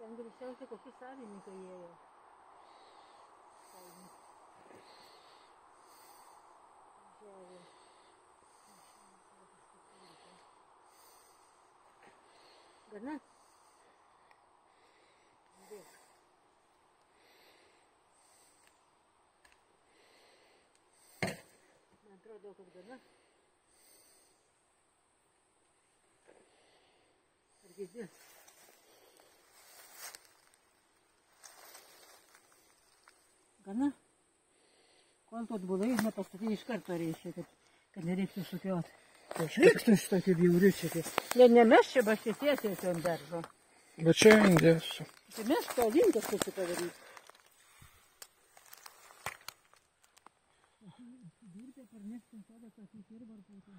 Ten greičiausiai kokie savininkai ėjo. Žemė. Gana? Dėk. Man atrodo, kad gana. Ar girdi? Gana? Kol tu atbulai, nepastatyti iš karto reiškia, kad nereiktų sukioti. Šiktus tokį bjaurių čia. Ne mes čia baškėtiesiai ant daržo. Bet čia indėsiu. Tai mes tolyn kažkaip čia padaryti. Durpė parnešti tada, kad jis ir varpūtų.